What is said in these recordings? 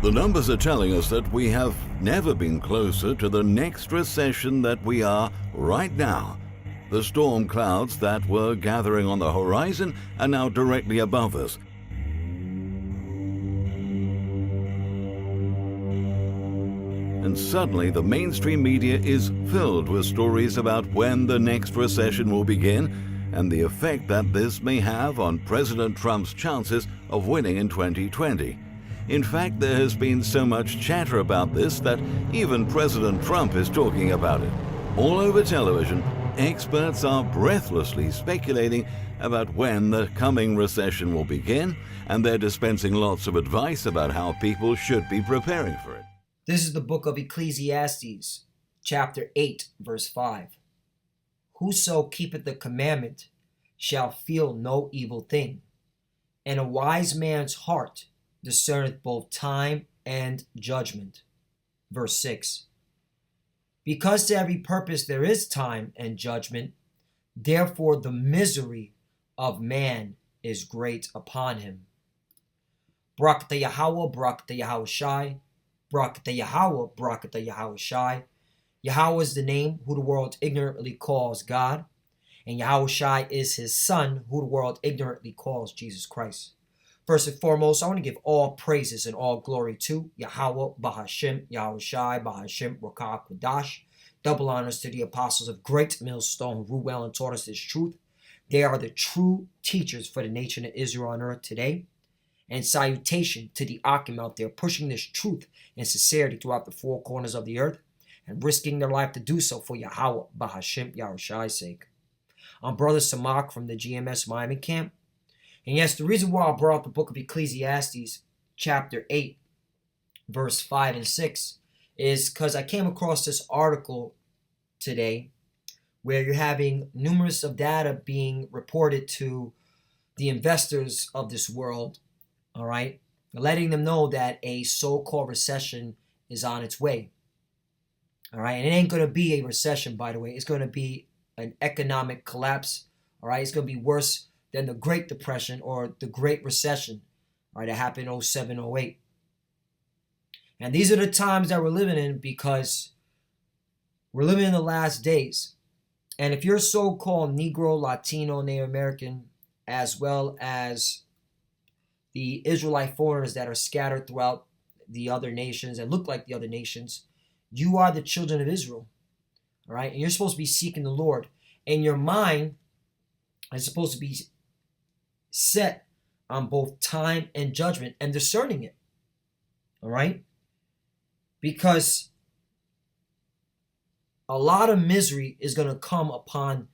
The numbers are telling us that we have never been closer to the next recession that we are right now. The storm clouds that were gathering on the horizon are now directly above us. And suddenly the mainstream media is filled with stories about when the next recession will begin and the effect that this may have on President Trump's chances of winning in 2020. In fact, there has been so much chatter about this that even President Trump is talking about it. All over television, experts are breathlessly speculating about when the coming recession will begin, and they're dispensing lots of advice about how people should be preparing for it. This is the book of Ecclesiastes, chapter 8, verse 5. Whoso keepeth the commandment shall feel no evil thing, and a wise man's heart discerneth both time and judgment. Verse 6. Because to every purpose there is time and judgment, therefore the misery of man is great upon him. Barakatah Yahweh, Barakatah Yahweh Shai, Barakatah Yahweh, Barakatah Yahweh Shai. Yahweh is the name who the world ignorantly calls God, and Yahweh Shai is his son who the world ignorantly calls Jesus Christ. First and foremost, I want to give all praises and all glory to Yahweh, Bahashim, Yahweh Shai, Bahashim, Rakah, Qudash. Double honors to the apostles of Great Millstone who ruled well and taught us this truth. They are the true teachers for the nation of Israel on earth today. And salutation to the Akim out there pushing this truth and sincerity throughout the four corners of the earth and risking their life to do so for Yahweh, Bahashim, Yahweh Shai's sake. I'm Brother Samak from the GMS Miami camp. And yes, the reason why I brought up the book of Ecclesiastes, chapter 8, verse 5 and 6, is because I came across this article today where you're having numerous of data being reported to the investors of this world, all right, letting them know that a so-called recession is on its way, all right, and it ain't going to be a recession, by the way. It's going to be an economic collapse, all right. It's going to be worse than the Great Depression or the Great Recession, all right, that happened in 07, 08. And these are the times that we're living in because we're living in the last days. And if you're so-called Negro, Latino, Native American, as well as the Israelite foreigners that are scattered throughout the other nations and look like the other nations, you are the children of Israel, all right? And you're supposed to be seeking the Lord. And your mind is supposed to be set on both time and judgment and discerning it, all right? Because a lot of misery is going to come upon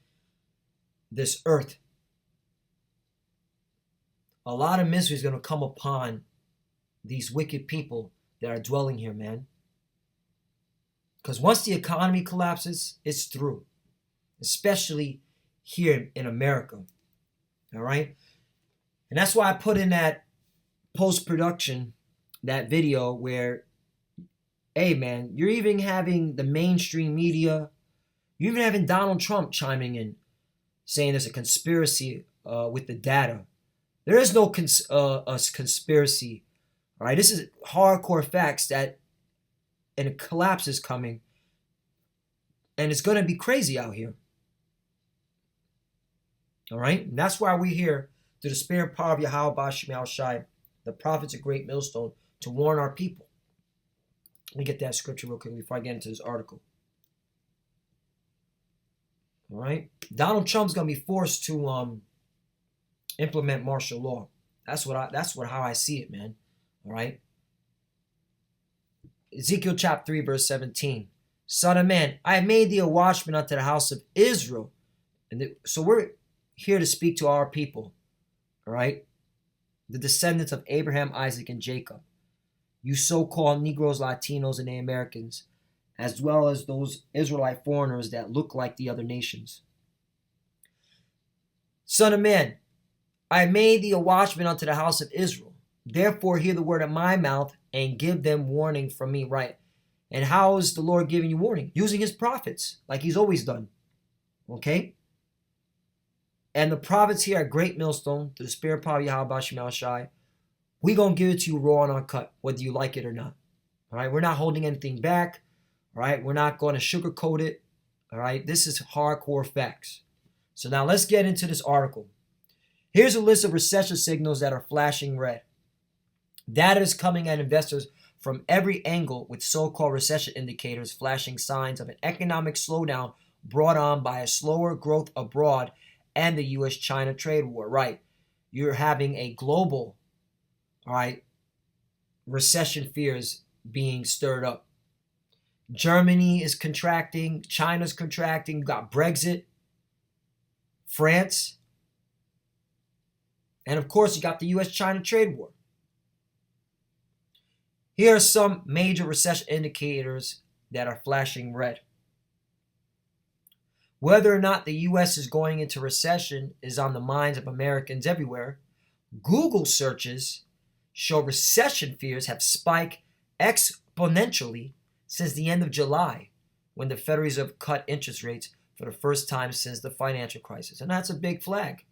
this earth. A lot of misery is going to come upon these wicked people that are dwelling here, man. Because once the economy collapses, it's through. Especially here in America, all right? And that's why I put in that post-production, that video where, hey, man, you're even having the mainstream media, you're even having Donald Trump chiming in, saying there's a conspiracy with the data. There is no conspiracy, all right? This is hardcore facts that a collapse is coming, and it's going to be crazy out here, all right? And that's why we're here, through the spirit and power of Yahweh Bashim Al Shai, the prophets of Great Millstone, to warn our people. Let me get that scripture real quick before I get into this article. All right? Donald Trump's going to be forced to implement martial law. That's how I see it, man. All right? Ezekiel chapter 3, verse 17. Son of man, I have made thee a watchman unto the house of Israel. So we're here to speak to our people. All right? The descendants of Abraham, Isaac, and Jacob. You so-called Negroes, Latinos, and Native Americans, as well as those Israelite foreigners that look like the other nations. Son of man, I made thee a watchman unto the house of Israel. Therefore hear the word of my mouth and give them warning from me, right? And how is the Lord giving you warning? Using his prophets, like he's always done. Okay? And the prophets here at Great Millstone, to the spirit power of Yahweh Bashim Al Shai, we going to give it to you raw and uncut, whether you like it or not. All right, we're not holding anything back. All right, we're not going to sugarcoat it. All right, this is hardcore facts. So now let's get into this article. Here's a list of recession signals that are flashing red. Data is coming at investors from every angle, with so-called recession indicators flashing signs of an economic slowdown brought on by a slower growth abroad and the U.S.-China trade war. Right, you're having a global, all right, recession fears being stirred up. Germany is contracting, China's contracting, you got Brexit, France, and of course you got the US-China trade war. Here are some major recession indicators that are flashing red. Whether or not the US is going into recession is on the minds of Americans everywhere. Google searches show recession fears have spiked exponentially since the end of July, when the Federal Reserve cut interest rates for the first time since the financial crisis. And that's a big flag.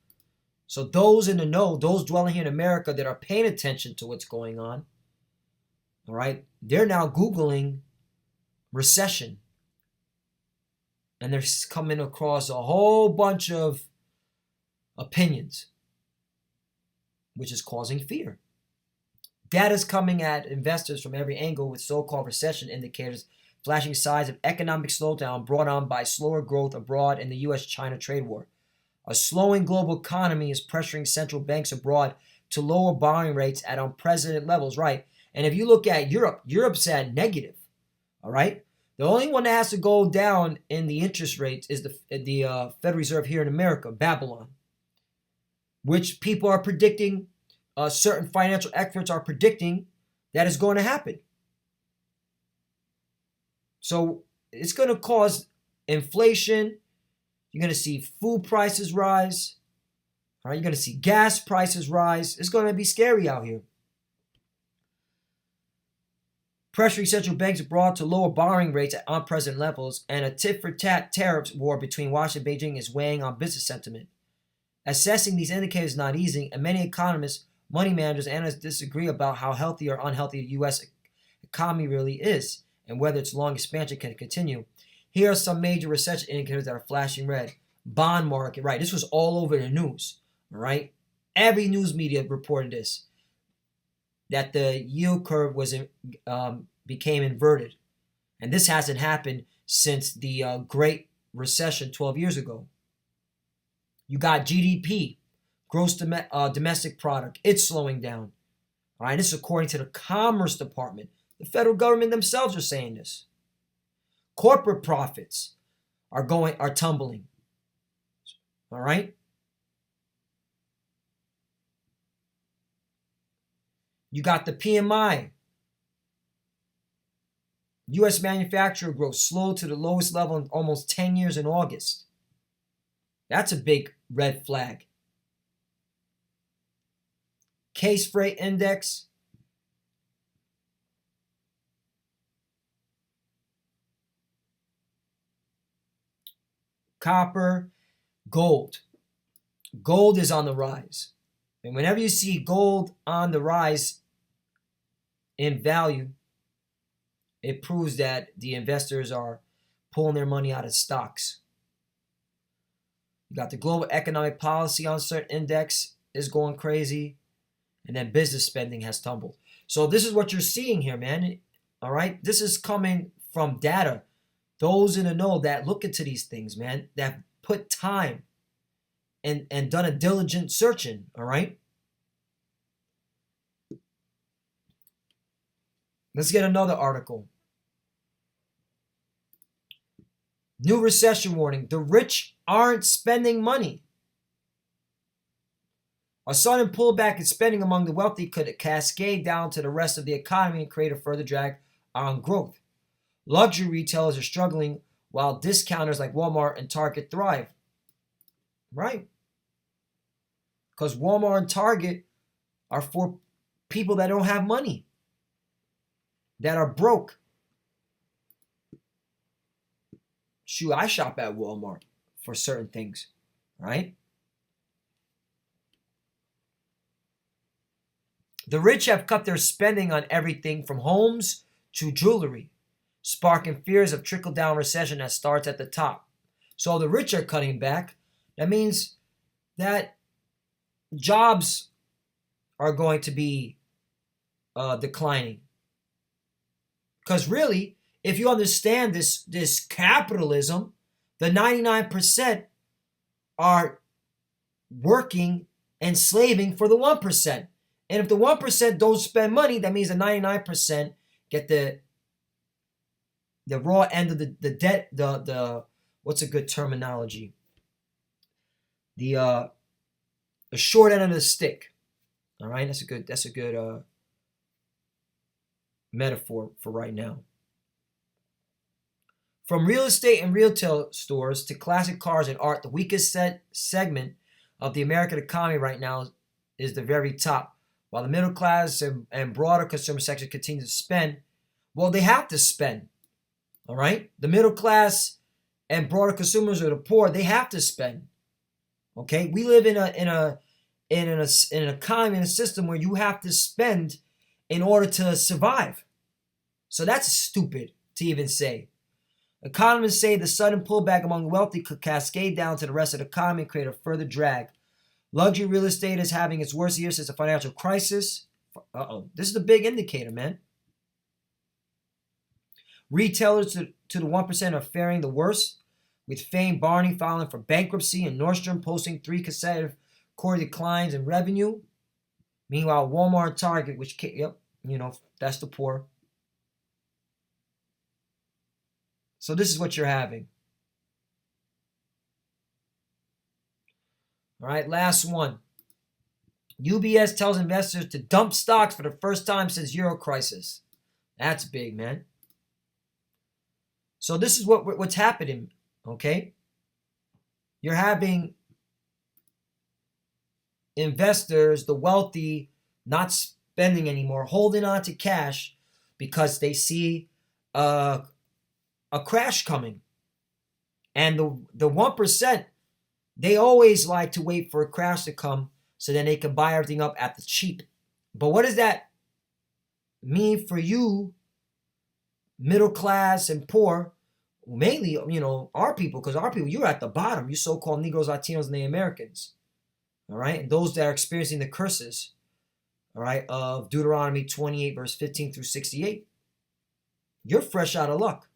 So those in the know, those dwelling here in America that are paying attention to what's going on, all right, they're now Googling recession. And they're coming across a whole bunch of opinions, which is causing fear. Data is coming at investors from every angle, with so-called recession indicators flashing signs of economic slowdown brought on by slower growth abroad in the U.S.-China trade war. A slowing global economy is pressuring central banks abroad to lower borrowing rates at unprecedented levels, right? And if you look at Europe, Europe's at negative, all right? The only one that has to go down in the interest rates is the Federal Reserve here in America, Babylon, which people are predicting, certain financial experts are predicting that is going to happen. So it's going to cause inflation. You're going to see food prices rise. All right, you're going to see gas prices rise. It's going to be scary out here. Pressuring central banks abroad to lower borrowing rates at unprecedented levels, and a tit-for-tat tariffs war between Washington and Beijing is weighing on business sentiment. Assessing these indicators is not easy, and many economists, money managers, and analysts disagree about how healthy or unhealthy the U.S. economy really is, and whether its long expansion can continue. Here are some major recession indicators that are flashing red. Bond market, right? This was all over the news, all right? Every news media reported this, that the yield curve was became inverted. And this hasn't happened since the Great Recession 12 years ago. You got GDP, gross domestic product. It's slowing down. All right, this is according to the Commerce Department. The federal government themselves are saying this. Corporate profits are tumbling. All right? You got the PMI. U.S. manufacturer growth slowed to the lowest level in almost 10 years in August. That's a big red flag. Case freight index. Copper, gold. Gold is on the rise. And whenever you see gold on the rise in value, it proves that the investors are pulling their money out of stocks. You got the global economic policy uncertain index is going crazy, and then business spending has tumbled. So this is what you're seeing here, man. All right, this is coming from data. Those in the know that look into these things, man, that put time and done a diligent searching. All right. Let's get another article. New recession warning. The rich aren't spending money. A sudden pullback in spending among the wealthy could cascade down to the rest of the economy and create a further drag on growth. Luxury retailers are struggling while discounters like Walmart and Target thrive. Right? Because Walmart and Target are for people that don't have money, that are broke. Shoot, I shop at Walmart for certain things, right? The rich have cut their spending on everything from homes to jewelry, sparking fears of trickle-down recession that starts at the top. So the rich are cutting back. That means that jobs are going to be declining. Because really, if you understand this capitalism, the 99% are working and slaving for the 1%. And if the 1% don't spend money, that means the 99% get the raw end of the debt, the what's a good terminology? The short end of the stick. All right, that's a good metaphor for right now. From real estate and retail stores to classic cars and art, the weakest segment of the American economy right now is the very top. While the middle class and broader consumer section continue to spend, well, they have to spend. All right, the middle class and broader consumers or the poor, they have to spend. Okay, we live in an economy, in a system where you have to spend in order to survive. So that's stupid to even say. Economists say the sudden pullback among the wealthy could cascade down to the rest of the economy and create a further drag. Luxury real estate is having its worst year since the financial crisis. This is the big indicator, man. Retailers to the 1% are faring the worst, with famed Barney filing for bankruptcy and Nordstrom posting 3 consecutive quarter declines in revenue. Meanwhile, Walmart and Target, that's the poor. So this is what you're having. All right, last one. UBS tells investors to dump stocks for the first time since Euro crisis. That's big, man. So this is what's happening, okay? You're having investors, the wealthy, not spending anymore, holding on to cash because they see a crash coming. And the 1%, they always like to wait for a crash to come so then they can buy everything up at the cheap. But what does that mean for you, middle class and poor? Mainly, our people, because our people, you're at the bottom, you so-called Negroes, Latinos, and the Americans. All right? And those that are experiencing the curses, all right, of Deuteronomy 28, verse 15 through 68. You're fresh out of luck.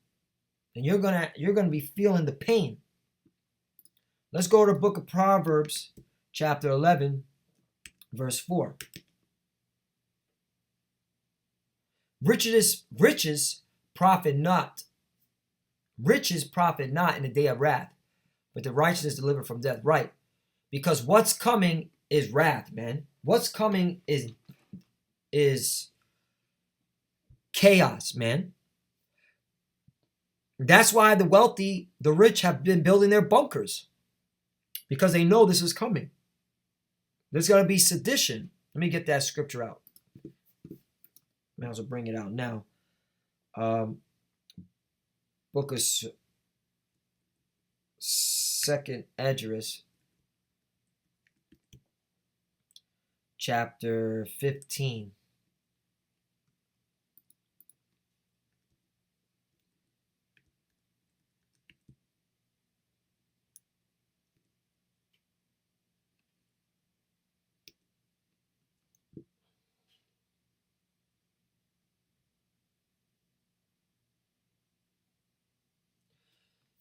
And you're gonna be feeling the pain. Let's go to the book of Proverbs, chapter 11, verse 4. Riches profit not. Riches profit not in the day of wrath, but the righteous is delivered from death. Right. Because what's coming is wrath, man. What's coming is chaos, man. That's why the wealthy, the rich have been building their bunkers. Because they know this is coming. There's going to be sedition. Let me get that scripture out. Might as well bring it out now. Book of Second Esdras, chapter 15.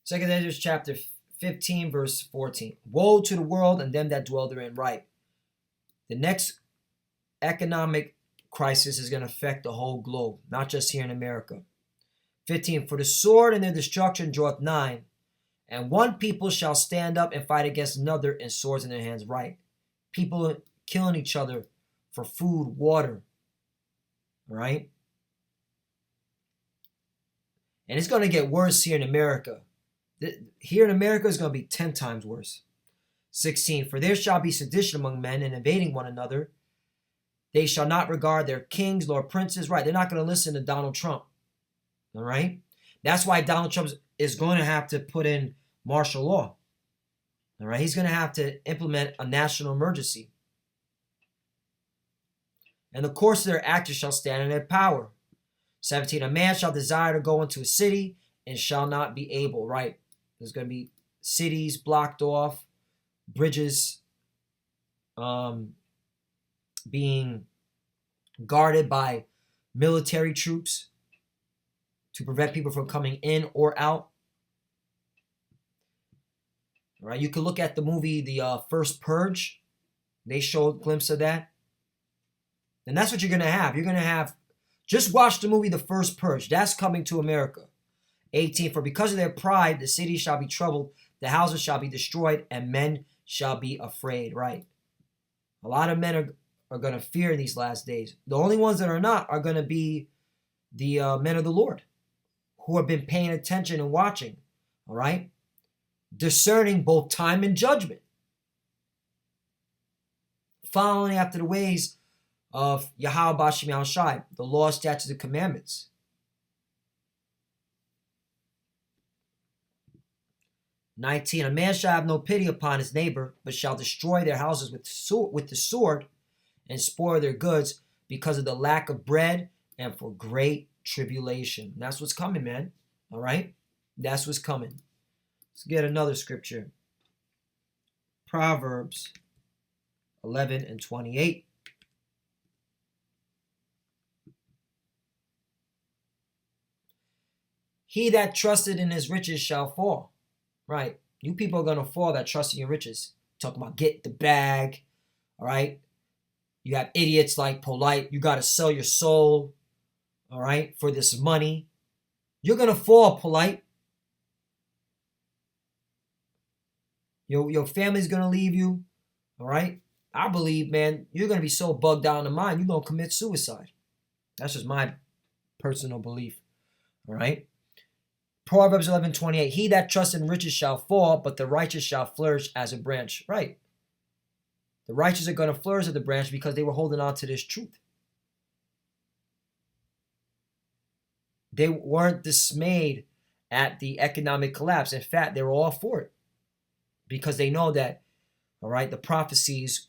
Second Esdras chapter 15, verse 14. Woe to the world and them that dwell therein. Right. The next economic crisis is going to affect the whole globe, not just here in America. 15. For the sword and their destruction draweth nigh, and one people shall stand up and fight against another, and swords in their hands. Right. People killing each other for food, water. Right. And it's going to get worse here in America. Here in America is going to be 10 times worse. 16. For there shall be sedition among men, and invading one another. They shall not regard their kings nor princes. Right. They're not going to listen to Donald Trump. All right. That's why Donald Trump is going to have to put in martial law. All right. He's going to have to implement a national emergency. and the course of their actions shall stand in their power. 17, a man shall desire to go into a city and shall not be able, right? There's going to be cities blocked off, bridges being guarded by military troops to prevent people from coming in or out. All right, you can look at the movie The First Purge. They showed a glimpse of that. And that's what you're going to have. You're going to have, just watch the movie The First Purge. That's coming to America. 18, for because of their pride, the city shall be troubled, the houses shall be destroyed, and men shall be afraid, right? A lot of men are going to fear in these last days. The only ones that are not are going to be the men of the Lord, who have been paying attention and watching, all right? Discerning both time and judgment. Following after the ways of Yahweh Bashim Yahushai, the law, statutes, and commandments. "19, a man shall have no pity upon his neighbor, but shall destroy their houses with the sword and spoil their goods because of the lack of bread and for great tribulation." And that's what's coming, man. All right? That's what's coming. Let's get another scripture. Proverbs 11 and 28. "He that trusted in his riches shall fall." Right? You people are going to fall that trust in your riches. Talking about get the bag. All right? You have idiots like Polite. You got to sell your soul. All right? For this money. You're going to fall, Polite. Your family's going to leave you. All right? I believe, man, you're going to be so bugged out in the mind, you're going to commit suicide. That's just my personal belief. All right? Proverbs 11:28, "He that trusteth in riches shall fall, but the righteous shall flourish as a branch." Right. The righteous are going to flourish as a branch because they were holding on to this truth. They weren't dismayed at the economic collapse. In fact, they were all for it because they know that, all right, the prophecies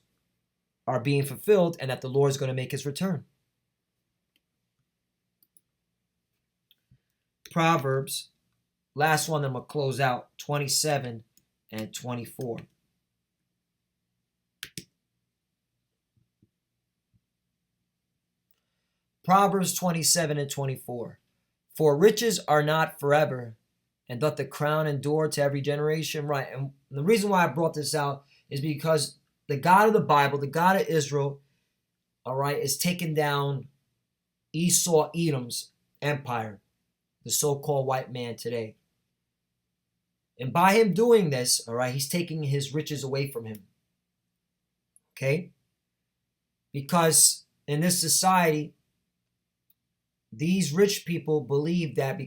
are being fulfilled and that the Lord is going to make his return. Proverbs, last one I'm going to close out, 27 and 24. Proverbs 27 and 24. "For riches are not forever, and doth the crown endure to every generation." Right, and the reason why I brought this out is because the God of the Bible, the God of Israel, all right, is taking down Esau, Edom's empire, the so-called white man today. And by him doing this, all right, he's taking his riches away from him. Okay? Because in this society, these rich people believe that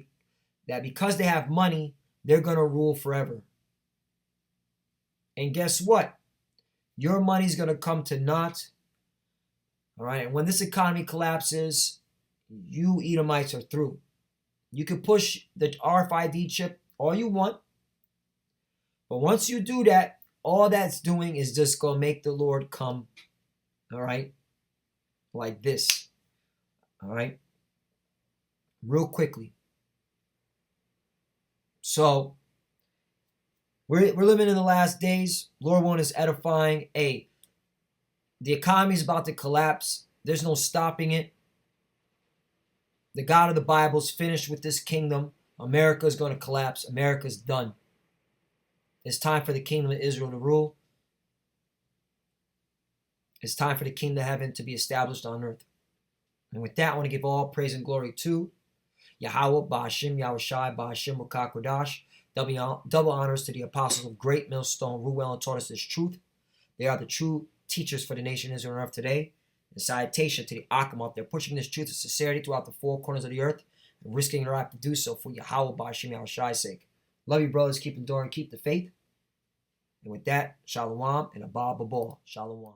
because they have money, they're going to rule forever. And guess what? Your money's going to come to naught. All right? And when this economy collapses, you Edomites are through. You can push the RFID chip all you want. But once you do that, all that's doing is just going to make the Lord come, all right, like this, all right, real quickly. So we're living in the last days. Lord one is edifying. The economy is about to collapse. There's no stopping it. The God of the Bible is finished with this kingdom. America is going to collapse. America's done. It's time for the kingdom of Israel to rule. It's time for the kingdom of heaven to be established on earth. And with that, I want to give all praise and glory to Yahweh, Ba'ashim, Yahushai, Ba'ashim, Wakakodash. Double honors to the apostles of Great Millstone, who well and taught us this truth. They are the true teachers for the nation of Israel on earth today. And salutation to the Akim out there, pushing this truth of sincerity throughout the four corners of the earth and risking their life to do so for Yahweh, Ba'ashim, Yahushai's sake. Love you, brothers. Keep enduring, keep the faith. And with that, Shalom and Abba Babal. Shalom.